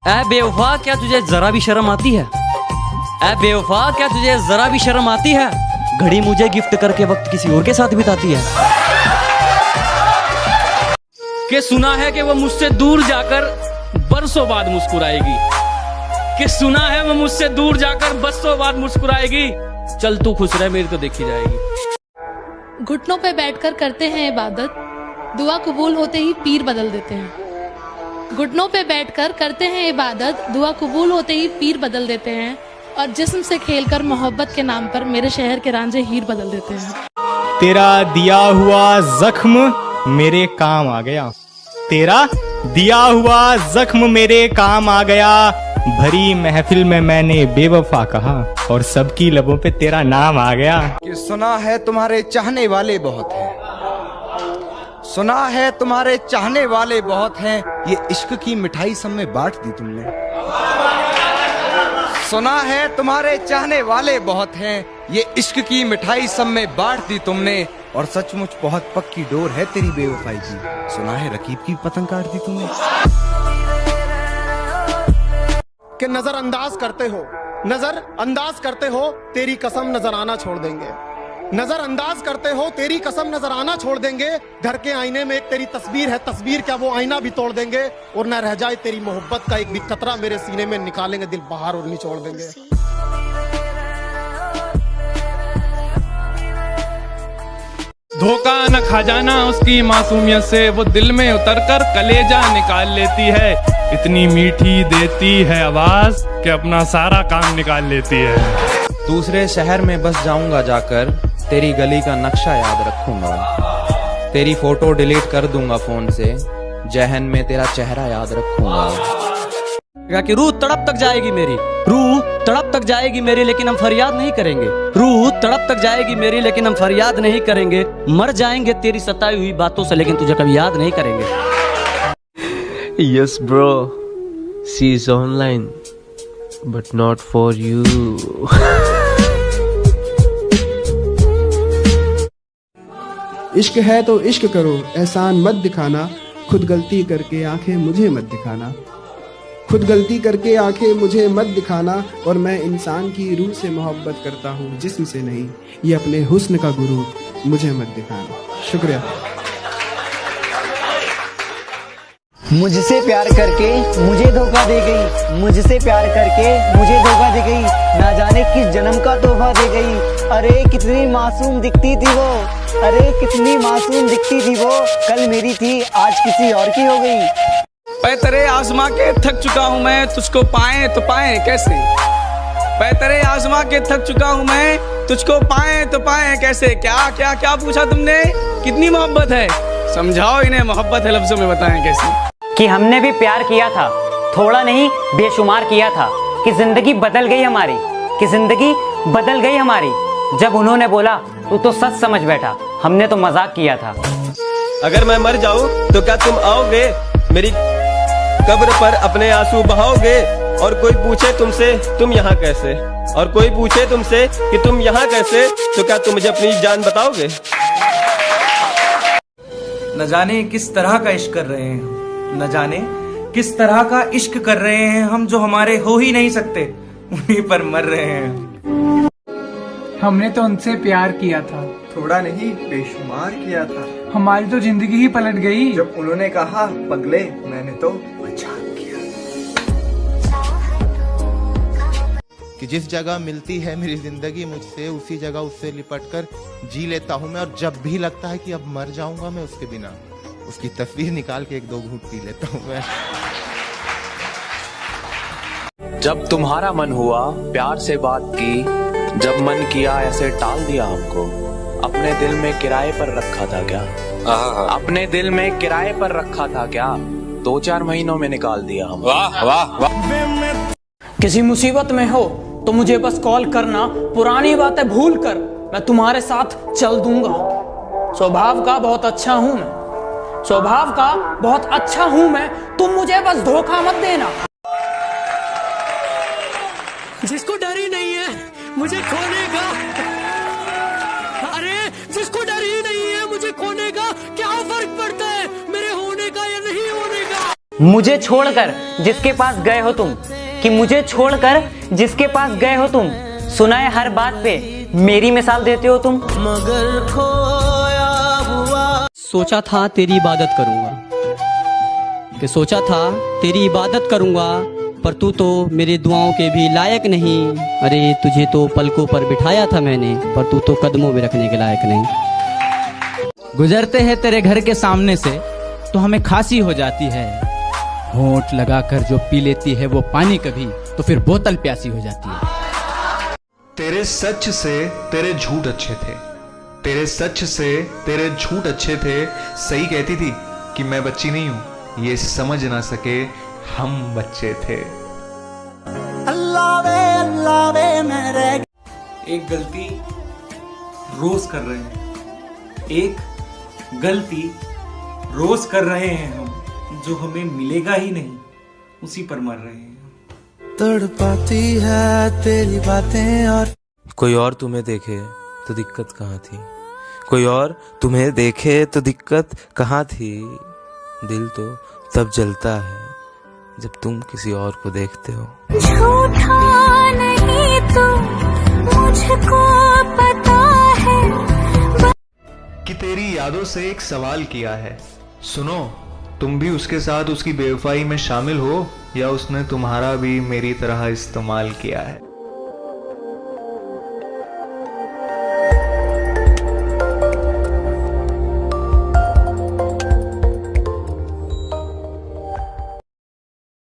ऐ बेवफा, क्या तुझे जरा भी शर्म आती है? ऐ बेवफा, क्या तुझे जरा भी शर्म आती है? घड़ी मुझे गिफ्ट करके वक्त किसी और के साथ बिताती है। कि सुना है कि वो मुझसे दूर जाकर बरसों बाद मुस्कुराएगी, कि सुना है वो मुझसे दूर जाकर बरसों बाद मुस्कुराएगी। चल तू खुश रह, मेरी तो देखी जाएगी। घुटनों पे बैठकर करते हैं इबादत, दुआ कबूल होते ही पीर बदल देते हैं। घुटनों पे बैठकर करते हैं इबादत, दुआ कबूल होते ही पीर बदल देते हैं। और जिस्म से खेलकर मोहब्बत के नाम पर मेरे शहर के रांझे हीर बदल देते हैं। तेरा दिया हुआ जख्म मेरे काम आ गया, तेरा दिया हुआ जख्म मेरे काम आ गया। भरी महफिल में मैंने बेवफा कहा और सबकी लबों पे तेरा नाम आ गया। कि सुना है तुम्हारे चाहने वाले बहुत हैं, सुना है तुम्हारे चाहने वाले बहुत हैं, ये इश्क की मिठाई सब में बांट दी तुमने। सुना है तुम्हारे चाहने वाले बहुत हैं, ये इश्क की मिठाई सब में बांट दी तुमने। और सचमुच बहुत पक्की डोर है तेरी बेवफाई की, सुना है रकीब की पतंग काट दी तुमने। कि नजरअंदाज करते हो, नजरअंदाज करते हो, तेरी कसम नजर आना छोड़ देंगे। नजरअंदाज करते हो, तेरी कसम नजर आना छोड़ देंगे। घर के आईने में एक तेरी तस्वीर है, तस्वीर क्या वो आईना भी तोड़ देंगे। और न रह जाए तेरी मोहब्बत का एक भी कतरा मेरे सीने में, निकालेंगे दिल बाहर और निचोड़ देंगे। धोखा न खा जाना उसकी मासूमियत से, वो दिल में उतरकर कलेजा निकाल लेती है। इतनी मीठी देती है आवाज कि अपना सारा काम निकाल लेती है। दूसरे शहर में बस जाऊंगा जाकर, तेरी गली का नक्शा याद रखूंगा। तेरी फोटो डिलीट कर दूंगा फोन से, जहन में तेरा चेहरा याद रखूंगा। कि रूह तड़प तक जाएगी मेरी, रूह तड़प तक जाएगी मेरी, लेकिन हम फरियाद नहीं करेंगे। रूह तड़प तक जाएगी मेरी, लेकिन हम फरियाद नहीं करेंगे। मर जाएंगे तेरी सताई हुई बातों से, लेकिन तुझे कभी याद नहीं करेंगे। Yes bro, she is online but not for you. इश्क है तो इश्क करो, एहसान मत दिखाना। खुद गलती करके आंखें मुझे मत दिखाना, खुद गलती करके आंखें मुझे मत दिखाना। और मैं इंसान की रूह से मोहब्बत करता हूँ, जिस्म से नहीं। ये अपने हुस्न का गुरु मुझे मत दिखाना। शुक्रिया। मुझसे प्यार करके मुझे धोखा दे गई, मुझसे प्यार करके मुझे धोखा दे गई। ना जाने किस जन्म का तोहफा दे गई। अरे कितनी मासूम दिखती थी वो, अरे कितनी मासूम दिखती थी वो। कल मेरी थी आज किसी और की हो गई। मैं तेरे आजमा के थक चुका हूँ मैं, तुझको पाए तो पाए कैसे। मैं तेरे आजमा के थक चुका हूँ मैं, तुझको पाए तो पाए कैसे। क्या क्या क्या पूछा तुमने, कितनी मोहब्बत है? समझाओ इन्हें, मोहब्बत है लफ्जों में बताएं कैसे। कि हमने भी प्यार किया था, थोड़ा नहीं बेशुमार किया था। कि जिंदगी बदल गई हमारी, कि जिंदगी बदल गई हमारी। जब उन्होंने बोला तू तो सच समझ बैठा, हमने तो मजाक किया था। अगर मैं मर जाऊं तो क्या तुम आओगे मेरी कब्र पर, अपने आंसू बहाओगे? और कोई पूछे तुमसे तुम यहाँ कैसे, और कोई पूछे तुमसे कि तुम यहाँ कैसे, तो क्या तुम मुझे अपनी जान बताओगे? न जाने किस तरह का इश्क कर रहे हैं, न जाने किस तरह का इश्क कर रहे हैं हम, जो हमारे हो ही नहीं सकते उन्हीं पर मर रहे हैं। हमने तो उनसे प्यार किया था, थोड़ा नहीं बेशुमार किया था। हमारी तो जिंदगी ही पलट गई जब उन्होंने कहा पगले, मैंने तो मजाक किया। कि जिस जगह मिलती है मेरी जिंदगी मुझसे, उसी जगह उससे लिपटकर जी लेता हूँ मैं। और जब भी लगता है कि अब मर जाऊंगा मैं उसके बिना, उसकी तस्वीर निकाल के एक दो घूंट पी लेता हूँ मैं। जब तुम्हारा मन हुआ प्यार से बात की, जब मन किया ऐसे टाल दिया हमको। अपने दिल में किराए पर रखा था क्या, अपने दिल में किराए पर रखा था क्या, 2-4 महीनों में निकाल दिया हम। वाह वाह वाह। किसी मुसीबत में हो तो मुझे बस कॉल करना, पुरानी बातें भूल कर मैं तुम्हारे साथ चल दूंगा। स्वभाव का बहुत अच्छा हूँ मैं, स्वभाव का बहुत अच्छा हूँ मैं, तुम मुझे बस धोखा मत देना। जिसको डर ही नहीं है मुझे खोने का, अरे जिसको डर ही नहीं है मुझे खोने का, क्या फर्क पड़ता है मेरे होने का या नहीं होने का। मुझे छोड़कर जिसके पास गए हो तुम, कि मुझे छोड़कर जिसके पास गए हो तुम, सुना है हर बात पे मेरी मिसाल देते हो तुम। मगर खोया हुआ सोचा था तेरी इबादत करूंगा, कि सोचा था तेरी इबादत करूंगा, पर तू तो मेरी दुआओं के भी लायक नहीं। अरे तुझे तो पलकों पर बिठाया था मैंने, पर तू तो कदमों में रखने के लायक नहीं। गुजरते हैं तेरे घर के सामने से तो हमें खांसी हो जाती है। होंठ लगाकर जो पी लेती है वो पानी कभी, तो फिर बोतल प्यासी हो जाती है। तेरे सच से तेरे झूठ अच्छे थे, तेरे सच से तेरे झूठ अच्छे थे। सही कहती थी कि मैं बच्ची नहीं हूं, ये समझ ना सके हम बच्चे थे। अल्लाह वे मेरे। एक गलती रोज कर रहे हैं, एक गलती रोज कर रहे हैं हम, जो हमें मिलेगा ही नहीं उसी पर मर रहे हैं। तड़पाती है तेरी बातें और कोई और तुम्हें देखे तो दिक्कत कहाँ थी, कोई और तुम्हें देखे तो दिक्कत कहाँ थी। दिल तो तब जलता है जब तुम किसी और को देखते हो। झूठा नहीं तो मुझको पता है कि तेरी यादों से एक सवाल किया है, सुनो तुम भी उसके साथ उसकी बेवफाई में शामिल हो, या उसने तुम्हारा भी मेरी तरह इस्तेमाल किया है।